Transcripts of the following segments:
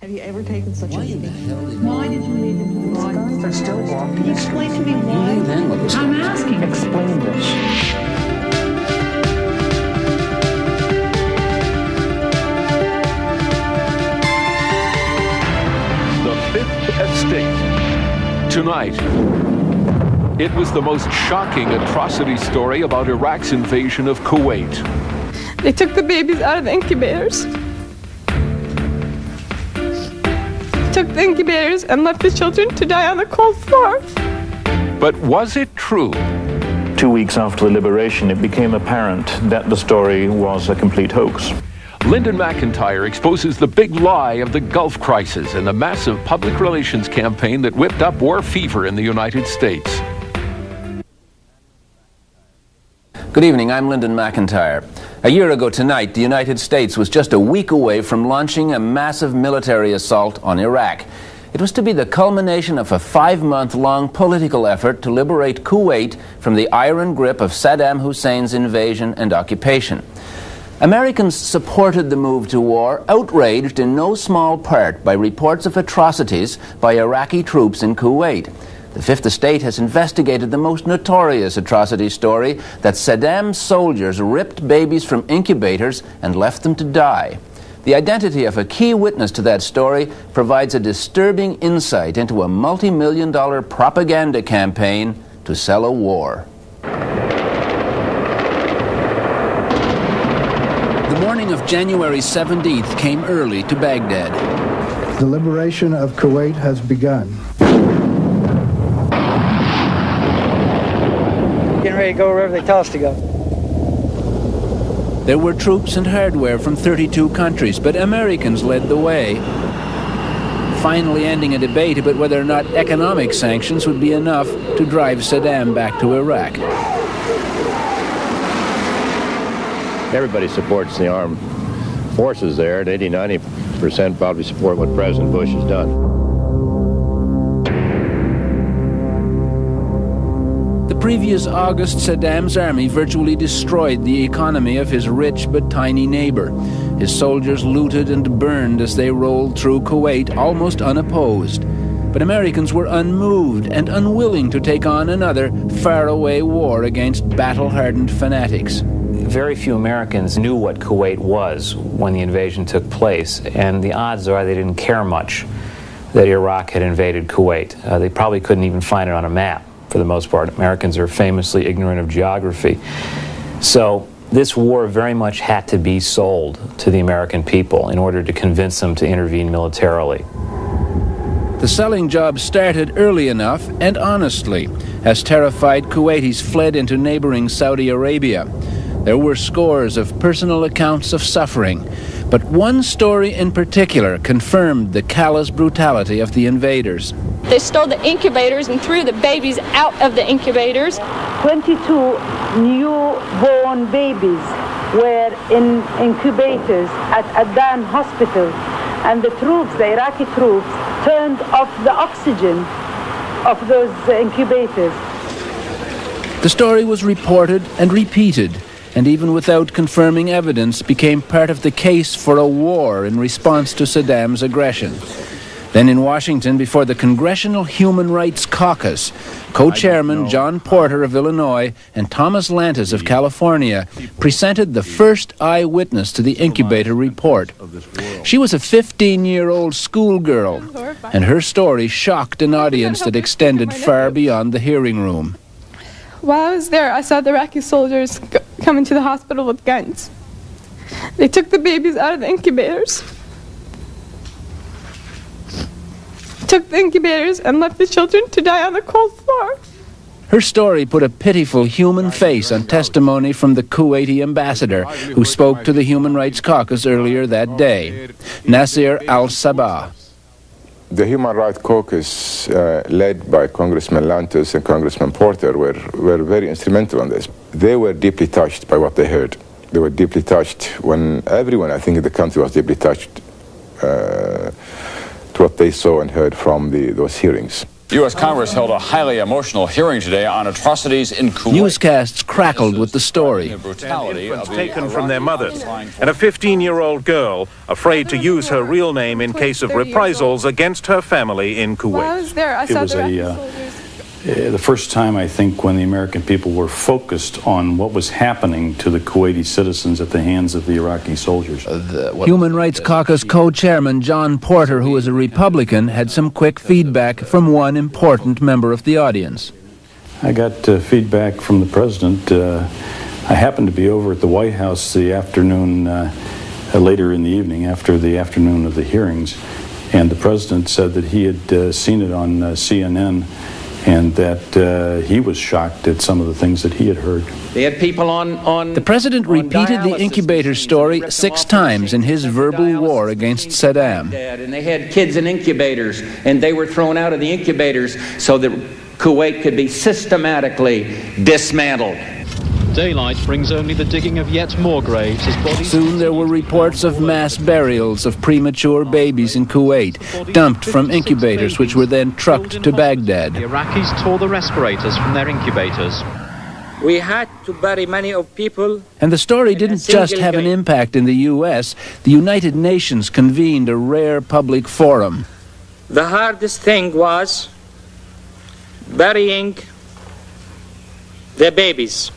Have you ever taken such a meeting? Why did you leave it? Why? They're still wrong. Can you explain to me why? I'm asking. Explain this. The Fifth Estate. Tonight, it was the most shocking atrocity story about Iraq's invasion of Kuwait. They took the babies out of the incubators. Took the incubators and left the children to die on the cold floor. But was it true? 2 weeks after the liberation, it became apparent that the story was a complete hoax. Lyndon McIntyre exposes the big lie of the Gulf crisis and the massive public relations campaign that whipped up war fever in the United States. Good evening, I'm Lyndon McIntyre. A year ago tonight, the United States was just a week away from launching a massive military assault on Iraq. It was to be the culmination of a 5-month-long political effort to liberate Kuwait from the iron grip of Saddam Hussein's invasion and occupation. Americans supported the move to war, outraged in no small part by reports of atrocities by Iraqi troops in Kuwait. The Fifth Estate has investigated the most notorious atrocity story, that Saddam's soldiers ripped babies from incubators and left them to die. The identity of a key witness to that story provides a disturbing insight into a multi-million-dollar propaganda campaign to sell a war. The morning of January 17th came early to Baghdad. The liberation of Kuwait has begun. Getting ready to go wherever they tell us to go. There were troops and hardware from 32 countries, but Americans led the way, finally ending a debate about whether or not economic sanctions would be enough to drive Saddam back to Iraq. Everybody supports the armed forces there, and 80–90% probably support what President Bush has done. The previous August, Saddam's army virtually destroyed the economy of his rich but tiny neighbor. His soldiers looted and burned as they rolled through Kuwait almost unopposed. But Americans were unmoved and unwilling to take on another faraway war against battle-hardened fanatics. Very few Americans knew what Kuwait was when the invasion took place, and the odds are they didn't care much that Iraq had invaded Kuwait. They probably couldn't even find it on a map. For the most part, Americans are famously ignorant of geography. So this war very much had to be sold to the American people in order to convince them to intervene militarily. The selling job started early enough and honestly, as terrified Kuwaitis fled into neighboring Saudi Arabia. There were scores of personal accounts of suffering, but one story in particular confirmed the callous brutality of the invaders. They stole the incubators and threw the babies out of the incubators. 22 newborn babies were in incubators at Saddam Hospital, and the troops, the Iraqi troops, turned off the oxygen of those incubators. The story was reported and repeated, and even without confirming evidence became part of the case for a war in response to Saddam's aggression. Then in Washington, before the Congressional Human Rights Caucus, co-chairman John Porter of Illinois and Thomas Lantis of California presented the first eyewitness to the incubator report. She was a 15-year-old schoolgirl, and her story shocked an audience that extended far beyond the hearing room. While I was there, I saw the Iraqi soldiers come into the hospital with guns. They took the babies out of the incubators. Took the incubators and left the children to die on the cold floor. Her story put a pitiful human face on testimony from the Kuwaiti ambassador who spoke to the Human Rights Caucus earlier that day, Nasir Al-Sabah. The Human Rights Caucus, led by Congressman Lantis and Congressman Porter, were very instrumental on this. They were deeply touched by what they heard. They were deeply touched when everyone, I think, in the country was deeply touched to what they saw and heard from those hearings. U.S. Congress held a highly emotional hearing today on atrocities in Kuwait. Newscasts crackled with the story. Infants taken from their mothers, and a 15-year-old girl afraid to use her real name in case of reprisals against her family in Kuwait. While I was there, I saw the Iraqi soldiers. The first time, I think, when the American people were focused on what was happening to the Kuwaiti citizens at the hands of the Iraqi soldiers. Human Rights Caucus co-chairman John Porter, who is a Republican, had some quick feedback from one important member of the audience. I got feedback from the president. I happened to be over at the White House the afternoon, later in the evening, after the afternoon of the hearings, and the president said that he had seen it on CNN, and that he was shocked at some of the things that he had heard. They had people on the president repeated the incubator story 6 times in his verbal war against Saddam. And they had kids in incubators, and they were thrown out of the incubators so that Kuwait could be systematically dismantled. Daylight brings only the digging of yet more graves as bodies... Soon there were reports of mass burials of premature babies in Kuwait, dumped from incubators which were then trucked to Baghdad. The Iraqis tore the respirators from their incubators. We had to bury many of people. And the story didn't just have an impact in the U.S. The United Nations convened a rare public forum. The hardest thing was burying the babies.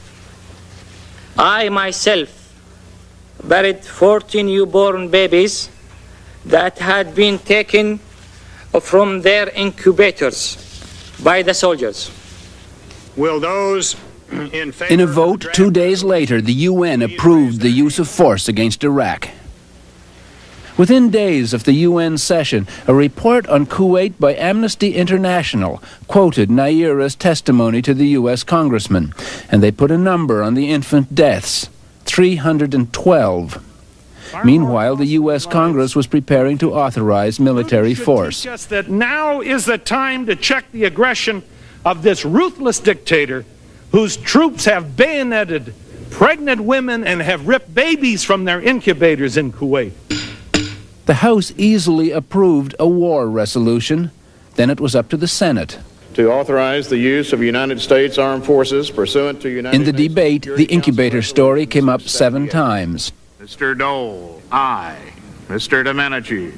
I myself buried 14 newborn babies that had been taken from their incubators by the soldiers. Will those in favor... In a vote 2 days later, the UN approved the use of force against Iraq. Within days of the UN session, a report on Kuwait by Amnesty International quoted Naira's testimony to the U.S. congressman, and they put a number on the infant deaths, 312. Meanwhile, the U.S. Congress was preparing to authorize military force. Teach us that now is the time to check the aggression of this ruthless dictator whose troops have bayoneted pregnant women and have ripped babies from their incubators in Kuwait. The House easily approved a war resolution. Then it was up to the Senate. To authorize the use of United States Armed Forces pursuant to United States... In the debate, the incubator story came up 7 times. Mr. Dole, aye. Mr. Domenici,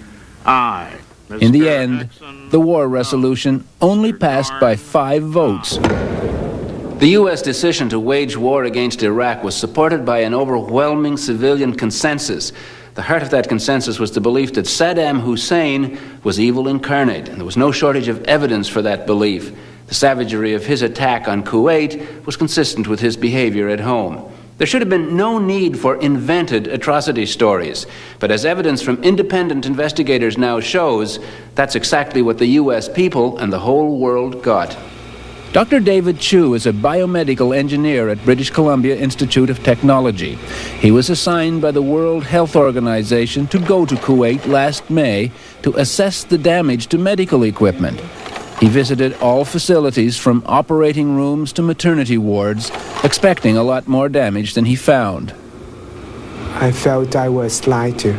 aye. In the end, the war resolution only passed by 5 votes. The U.S. decision to wage war against Iraq was supported by an overwhelming civilian consensus. The heart of that consensus was the belief that Saddam Hussein was evil incarnate, and there was no shortage of evidence for that belief. The savagery of his attack on Kuwait was consistent with his behavior at home. There should have been no need for invented atrocity stories, but as evidence from independent investigators now shows, that's exactly what the U.S. people and the whole world got. Dr. David Chu is a biomedical engineer at British Columbia Institute of Technology. He was assigned by the World Health Organization to go to Kuwait last May to assess the damage to medical equipment. He visited all facilities from operating rooms to maternity wards, expecting a lot more damage than he found. I felt I was lied to.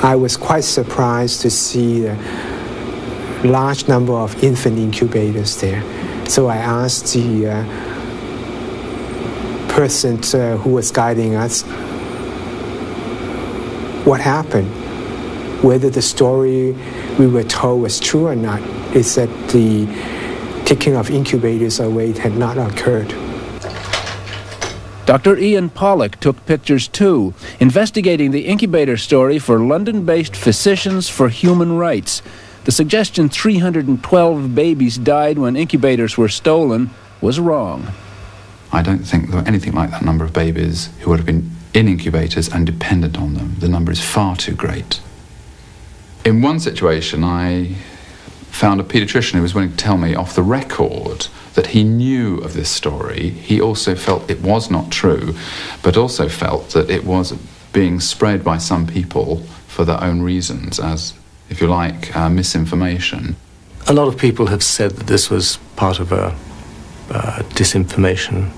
I was quite surprised to see a large number of infant incubators there. So I asked the person who was guiding us what happened, whether the story we were told was true or not. It said the taking of incubators away had not occurred. Dr. Ian Pollock took pictures too, investigating the incubator story for London-based Physicians for Human Rights. The suggestion 312 babies died when incubators were stolen was wrong. I don't think there were anything like that number of babies who would have been in incubators and dependent on them. The number is far too great. In one situation, I found a paediatrician who was willing to tell me off the record that he knew of this story. He also felt it was not true, but also felt that it was being spread by some people for their own reasons as, if you like, misinformation. A lot of people have said that this was part of a disinformation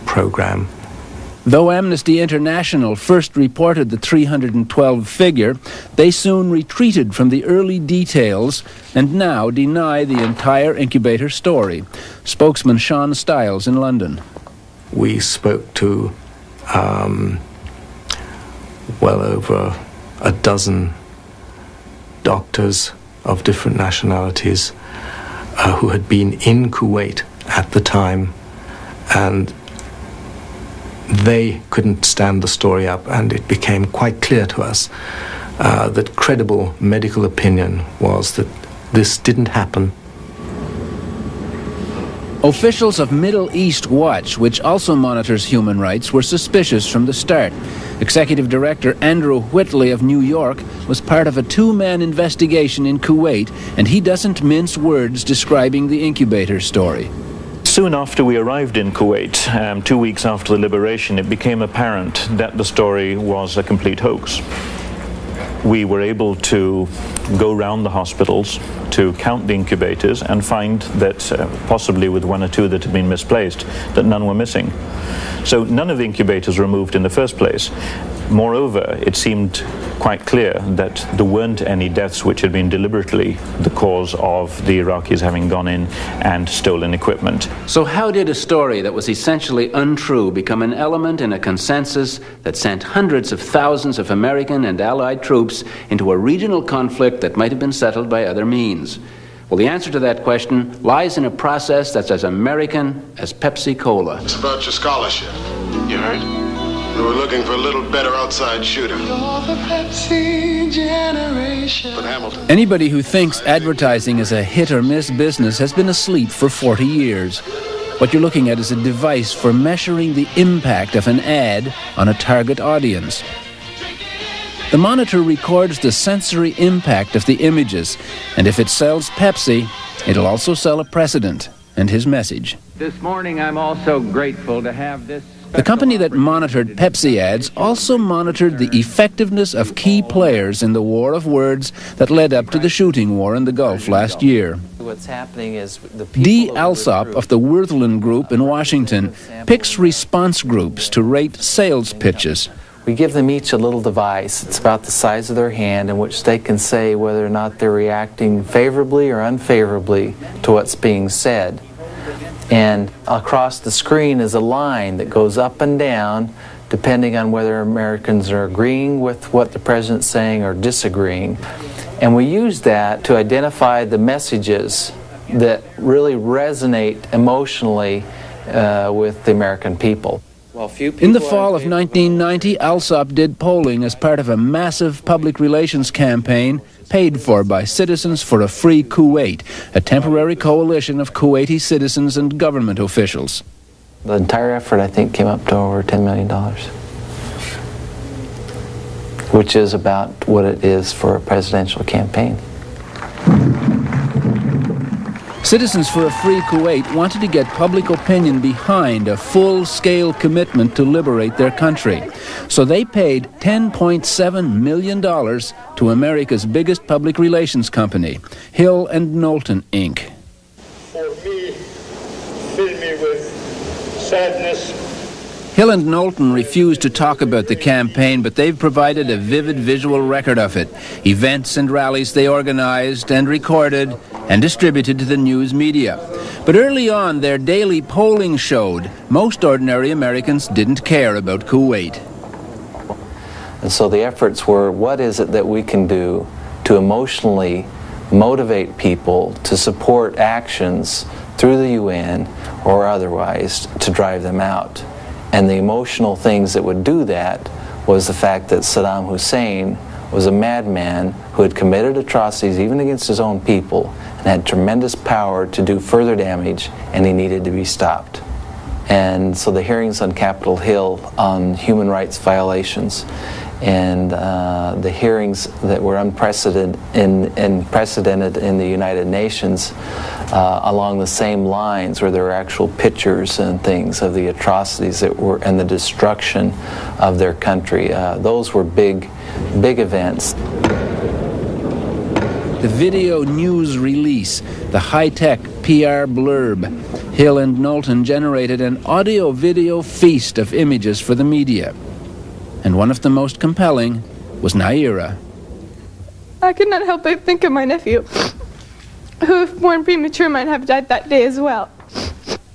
program. Though Amnesty International first reported the 312 figure, they soon retreated from the early details and now deny the entire incubator story. Spokesman Sean Stiles in London. We spoke to well over a dozen doctors of different nationalities who had been in Kuwait at the time, and they couldn't stand the story up, and it became quite clear to us that credible medical opinion was that this didn't happen. Officials of Middle East Watch, which also monitors human rights, were suspicious from the start. Executive Director Andrew Whitley of New York was part of a two-man investigation in Kuwait, and he doesn't mince words describing the incubator story. Soon after we arrived in Kuwait, 2 weeks after the liberation, it became apparent that the story was a complete hoax. We were able to go round the hospitals to count the incubators and find that, possibly with one or two that had been misplaced, that none were missing. So none of the incubators were moved in the first place. Moreover, it seemed quite clear that there weren't any deaths which had been deliberately the cause of the Iraqis having gone in and stolen equipment. So how did a story that was essentially untrue become an element in a consensus that sent hundreds of thousands of American and Allied troops into a regional conflict that might have been settled by other means? Well, the answer to that question lies in a process that's as American as Pepsi-Cola. It's about your scholarship, you heard? We were looking for a little better outside shooter. You're the Pepsi generation. But Hamilton. Anybody who thinks advertising is a hit-or-miss business has been asleep for 40 years. What you're looking at is a device for measuring the impact of an ad on a target audience. The monitor records the sensory impact of the images, and if it sells Pepsi, it'll also sell a president and his message. This morning I'm also grateful to have this. The company that monitored Pepsi ads also monitored the effectiveness of key players in the war of words that led up to the shooting war in the Gulf last year. What's happening is the Dee Alsop of the Worthland Group in Washington picks response groups to rate sales pitches. We give them each a little device. It's about the size of their hand in which they can say whether or not they're reacting favorably or unfavorably to what's being said. And across the screen is a line that goes up and down depending on whether Americans are agreeing with what the president's saying or disagreeing. And we use that to identify the messages that really resonate emotionally with the American people. In the fall of 1990, Alsop did polling as part of a massive public relations campaign paid for by Citizens for a Free Kuwait, a temporary coalition of Kuwaiti citizens and government officials. The entire effort, I think, came up to over $10 million, which is about what it is for a presidential campaign. Citizens for a Free Kuwait wanted to get public opinion behind a full-scale commitment to liberate their country. So they paid $10.7 million to America's biggest public relations company, Hill and Knowlton, Inc. For me, fill me with sadness. Hill and Knowlton refused to talk about the campaign, but they've provided a vivid visual record of it. Events and rallies they organized and recorded and distributed to the news media. But early on, their daily polling showed most ordinary Americans didn't care about Kuwait. And so the efforts were, what is it that we can do to emotionally motivate people to support actions through the UN or otherwise to drive them out? And the emotional things that would do that was the fact that Saddam Hussein was a madman who had committed atrocities even against his own people and had tremendous power to do further damage, and he needed to be stopped. And so the hearings on Capitol Hill on human rights violations and the hearings that were unprecedented in the United Nations along the same lines, where there were actual pictures and things of the atrocities that were and the destruction of their country. Those were big events. the video news release, the high-tech PR blurb. Hill and Knowlton generated an audio-video feast of images for the media. And one of the most compelling was Naira. I could not help but think of my nephew, who, if born premature, might have died that day as well.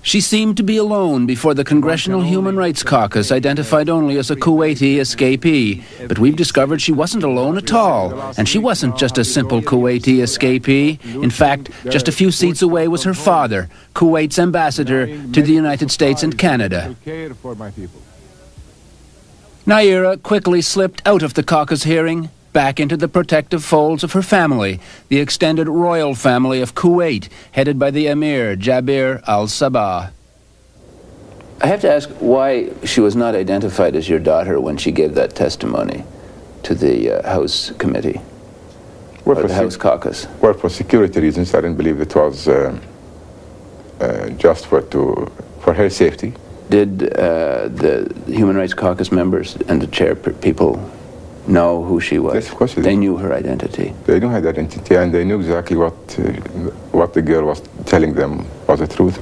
She seemed to be alone before the Congressional Human Rights Caucus identified only as a Kuwaiti escapee. But we've discovered she wasn't alone at all. And she wasn't just a simple Kuwaiti escapee. In fact, just a few seats away was her father, Kuwait's ambassador to the United States and Canada. Naira quickly slipped out of the caucus hearing, back into the protective folds of her family, the extended royal family of Kuwait, headed by the Emir Jabir Al-Sabah. I have to ask why she was not identified as your daughter when she gave that testimony to the House Committee, or the House Caucus. Well, for security reasons, I didn't believe it was just for her safety. Did the Human Rights Caucus members and the chair people know who she was? Yes, of course they knew her identity. They knew her identity, and they knew exactly what the girl was telling them was the truth.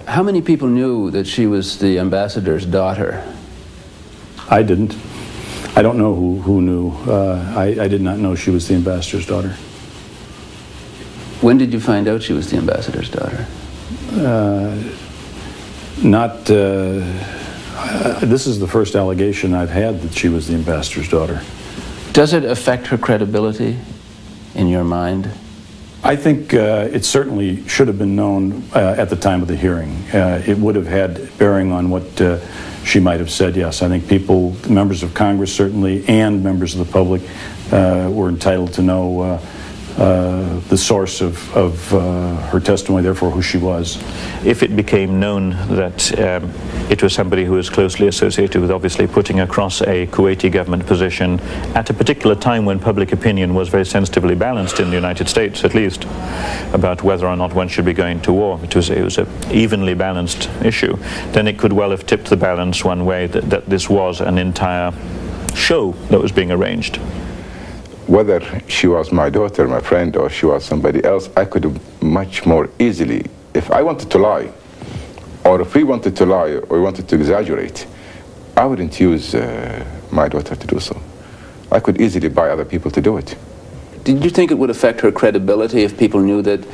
How many people knew that she was the ambassador's daughter? I didn't. I don't know who knew. I did not know she was the ambassador's daughter. When did you find out she was the ambassador's daughter? This is the first allegation I've had that she was the ambassador's daughter. Does it affect her credibility in your mind? I think it certainly should have been known at the time of the hearing. It would have had bearing on what she might have said, yes. I think people, members of Congress certainly, and members of the public were entitled to know the source of her testimony, therefore who she was. If it became known that it was somebody who was closely associated with obviously putting across a Kuwaiti government position at a particular time when public opinion was very sensitively balanced in the United States, at least, about whether or not one should be going to war, it was an evenly balanced issue, then it could well have tipped the balance one way that this was an entire show that was being arranged. Whether she was my daughter, my friend, or she was somebody else, I could have much more easily, if I wanted to lie, or if we wanted to lie, or we wanted to exaggerate, I wouldn't use my daughter to do so. I could easily buy other people to do it. Did you think it would affect her credibility if people knew that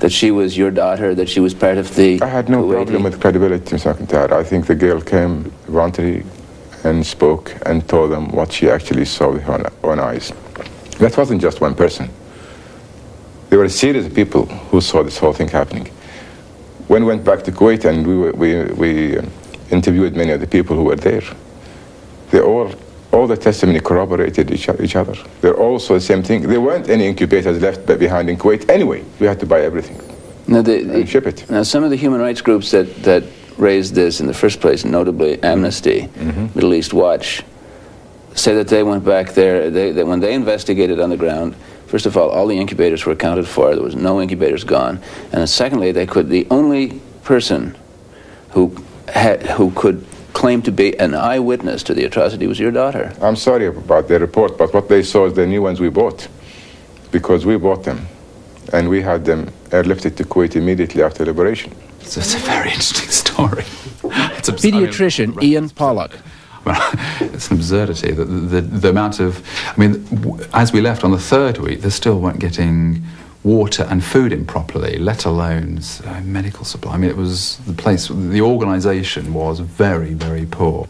she was your daughter, that she was part of the I had no Kuwaiti? problem with credibility, Ms. McIntyre. I think the girl came voluntarily and spoke and told them what she actually saw with her own eyes. That wasn't just one person. There were a series of people who saw this whole thing happening. When we went back to Kuwait and we interviewed many of the people who were there, they all the testimony corroborated each other. They're all saw the same thing. There weren't any incubators left behind in Kuwait anyway. We had to buy everything and ship it. Now, some of the human rights groups that raised this in the first place, notably Amnesty, Middle East Watch, say that they went back there, that when they investigated on the ground, first of all the incubators were accounted for, there was no incubators gone, and secondly, the only person who could claim to be an eyewitness to the atrocity was your daughter. I'm sorry about their report, but what they saw is the new ones we bought, because we bought them, and we had them airlifted to Kuwait immediately after liberation. So it's a very interesting story. It's Pediatrician Ian Pollock. It's an absurdity that the amount of, I mean, as we left on the third week, they still weren't getting water and food in properly, let alone medical supply. I mean, it was the place, the organisation was very, very poor.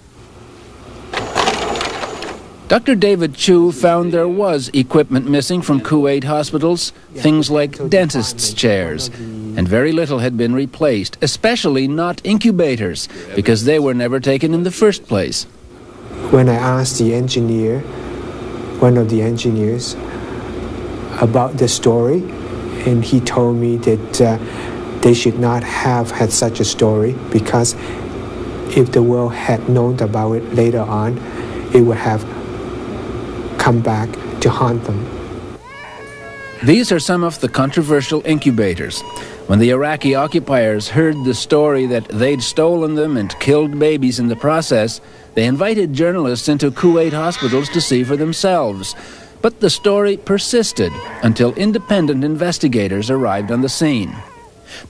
Dr. David Chu found there was equipment missing from Kuwait hospitals, things like dentists' chairs, and very little had been replaced, especially not incubators, because they were never taken in the first place. When I asked the engineer, one of the engineers, about the story, and he told me that they should not have had such a story, because if the world had known about it later on, it would have come back to haunt them. These are some of the controversial incubators. When the Iraqi occupiers heard the story that they'd stolen them and killed babies in the process, they invited journalists into Kuwait hospitals to see for themselves. But the story persisted until independent investigators arrived on the scene.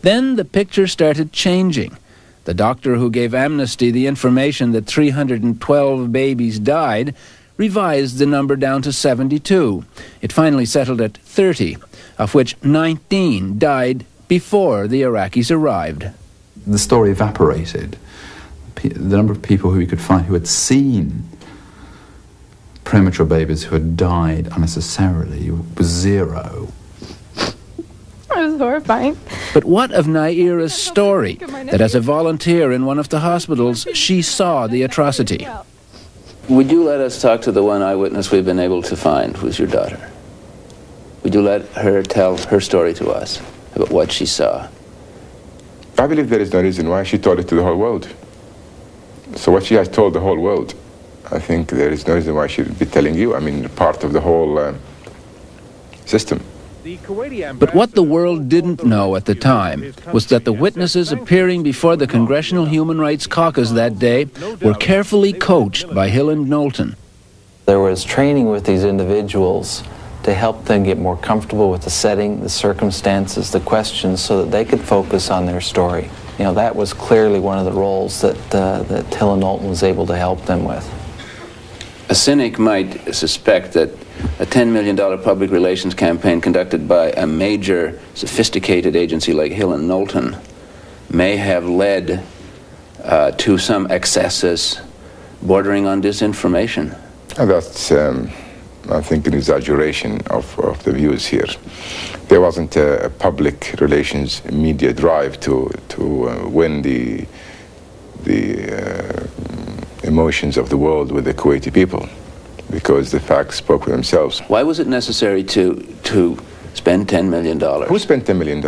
Then the picture started changing. The doctor who gave Amnesty the information that 312 babies died revised the number down to 72. It finally settled at 30, of which 19 died before the Iraqis arrived. The story evaporated. The number of people who we could find who had seen premature babies who had died unnecessarily was zero. It was horrifying. But what of Naira's story, that as a volunteer in one of the hospitals, she saw the atrocity? Would you let us talk to the one eyewitness we've been able to find, who's your daughter? Would you let her tell her story to us about what she saw? I believe there is no reason why she told it to the whole world. So what she has told the whole world, I think there is no reason why she would be telling you. I mean, part of the whole system. But what the world didn't know at the time was that the witnesses appearing before the Congressional Human Rights Caucus that day were carefully coached by Hill and Knowlton. There was training with these individuals to help them get more comfortable with the setting, the circumstances, the questions, so that they could focus on their story. You know, that was clearly one of the roles that Hill and Knowlton was able to help them with. A cynic might suspect that a $10 million public relations campaign conducted by a major, sophisticated agency like Hill and Knowlton may have led to some excesses bordering on disinformation. And that's, I think, an exaggeration of the views here. There wasn't a public relations media drive to win the emotions of the world with the Kuwaiti people, because the facts spoke for themselves. Why was it necessary to spend $10 million? Who spent $10 million?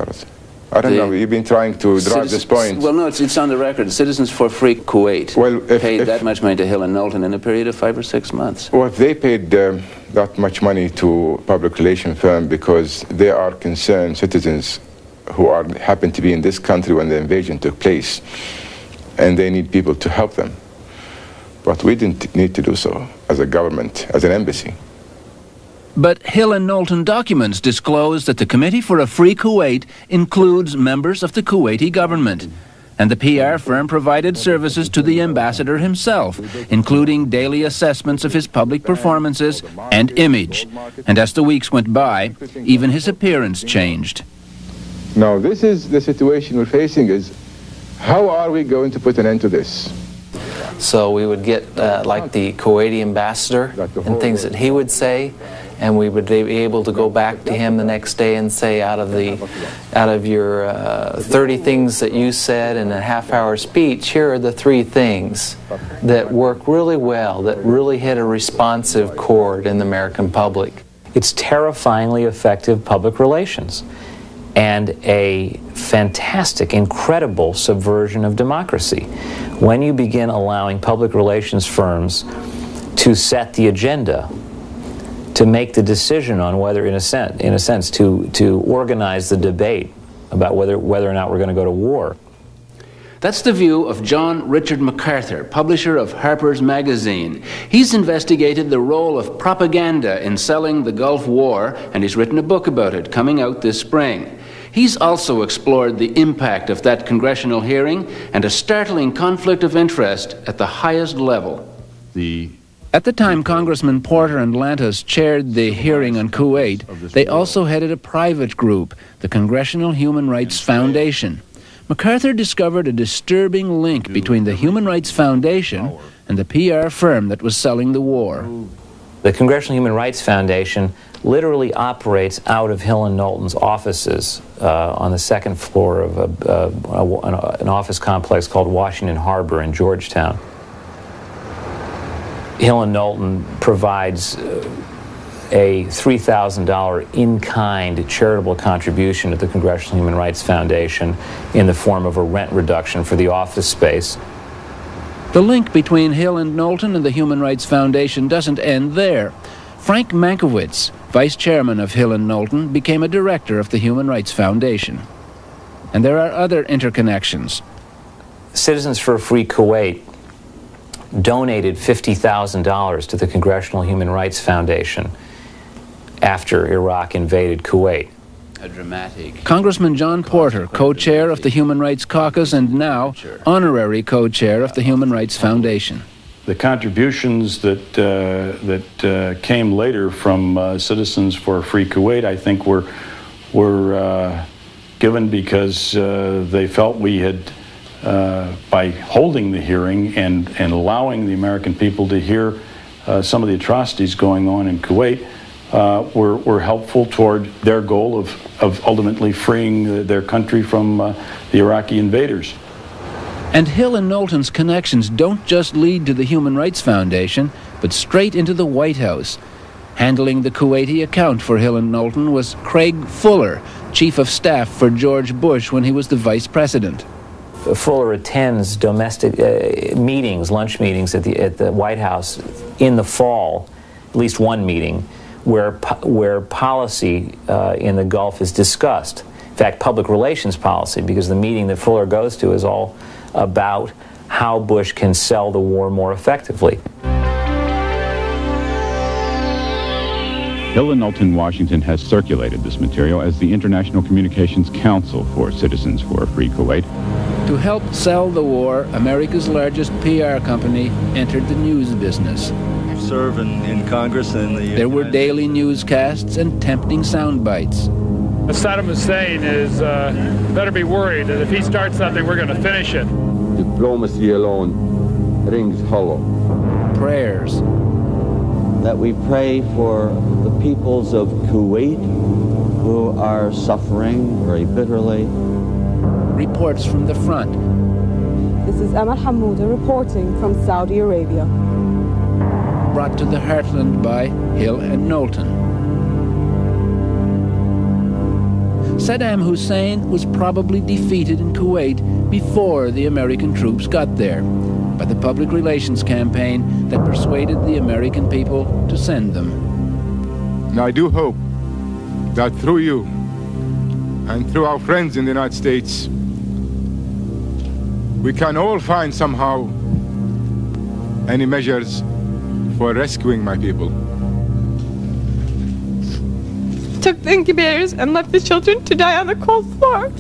I don't know. You've been trying to drive this point. Well, no, it's on the record. Citizens for Free Kuwait paid that much money to Hill and Knowlton in a period of 5 or 6 months. Well, if they paid that much money to a public relations firm because they are concerned citizens who happen to be in this country when the invasion took place, and they need people to help them. But we didn't need to do so as a government, as an embassy. But Hill and Knowlton documents disclose that the Committee for a Free Kuwait includes members of the Kuwaiti government. And the PR firm provided services to the ambassador himself, including daily assessments of his public performances and image. And as the weeks went by, even his appearance changed. Now, this is the situation we're facing, is how are we going to put an end to this? So we would get like the Kuwaiti ambassador and things that he would say, and we would be able to go back to him the next day and say, out of your 30 things that you said in a half-hour speech, here are the 3 things that work really well, that really hit a responsive chord in the American public. It's terrifyingly effective public relations and a fantastic, incredible subversion of democracy. When you begin allowing public relations firms to set the agenda, to make the decision on whether, in a sense, to organize the debate about whether or not we're going to go to war. That's the view of John Richard MacArthur, publisher of Harper's Magazine. He's investigated the role of propaganda in selling the Gulf War, and he's written a book about it, coming out this spring. He's also explored the impact of that congressional hearing and a startling conflict of interest at the highest level. At the time Congressman Porter and Lantos chaired the hearing on Kuwait, they also headed a private group, the Congressional Human Rights Foundation. MacArthur discovered a disturbing link between the Human Rights Foundation and the PR firm that was selling the war. The Congressional Human Rights Foundation literally operates out of Hill and Knowlton's offices on the 2nd floor of an office complex called Washington Harbor in Georgetown. Hill and Knowlton provides a $3,000 in-kind charitable contribution to the Congressional Human Rights Foundation in the form of a rent reduction for the office space. The link between Hill and Knowlton and the Human Rights Foundation doesn't end there. Frank Mankiewicz, vice chairman of Hill and Knowlton, became a director of the Human Rights Foundation. And there are other interconnections. Citizens for a Free Kuwait donated $50,000 to the Congressional Human Rights Foundation after Iraq invaded Kuwait. A dramatic. Congressman John Porter, co-chair of the Human Rights Caucus and now honorary co-chair of the Human Rights Foundation. The contributions that came later from Citizens for a Free Kuwait, I think, were given because they felt we had, by holding the hearing and allowing the American people to hear some of the atrocities going on in Kuwait, were helpful toward their goal of ultimately freeing their country from the Iraqi invaders. And Hill and Knowlton's connections don't just lead to the Human Rights Foundation, but straight into the White House. Handling the Kuwaiti account for Hill and Knowlton was Craig Fuller, Chief of Staff for George Bush when he was the Vice President. Fuller attends domestic meetings, lunch meetings at the White House in the fall, at least one meeting, where policy in the Gulf is discussed. In fact, public relations policy, because the meeting that Fuller goes to is all about how Bush can sell the war more effectively. Hill and Knowlton Washington has circulated this material as the International Communications Council for Citizens for a Free Kuwait. To help sell the war, America's largest PR company entered the news business. Serve in Congress and there were daily newscasts and tempting sound bites. Saddam Hussein is better be worried that if he starts something, we're going to finish it. Diplomacy alone rings hollow. Prayers. That we pray for the peoples of Kuwait who are suffering very bitterly. Reports from the front. This is Amal Hamouda reporting from Saudi Arabia. Brought to the heartland by Hill and Knowlton. Saddam Hussein was probably defeated in Kuwait before the American troops got there, by the public relations campaign that persuaded the American people to send them. And I do hope that through you and through our friends in the United States, we can all find somehow any measures for rescuing my people. Took the incubators and left the children to die on the cold floor.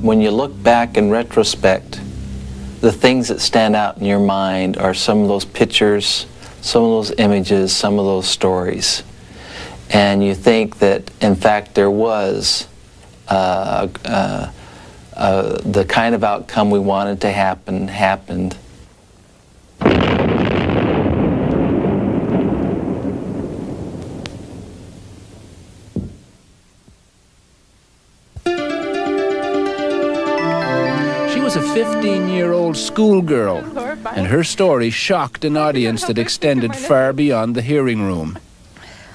When you look back in retrospect, the things that stand out in your mind are some of those pictures, some of those images, some of those stories. And you think that, in fact, there was the kind of outcome we wanted to happen, happened. She was a 15-year-old schoolgirl, and her story shocked an audience that extended far beyond the hearing room.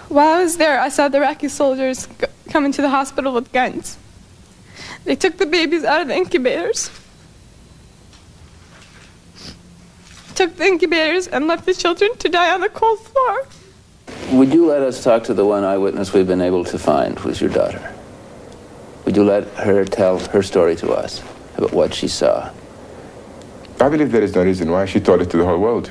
While I was there, I saw the Iraqi soldiers come into the hospital with guns. They took the babies out of the incubators. Took the incubators and left the children to die on the cold floor. Would you let us talk to the one eyewitness we've been able to find, who's your daughter? Would you let her tell her story to us about what she saw? I believe there is no reason why she told it to the whole world.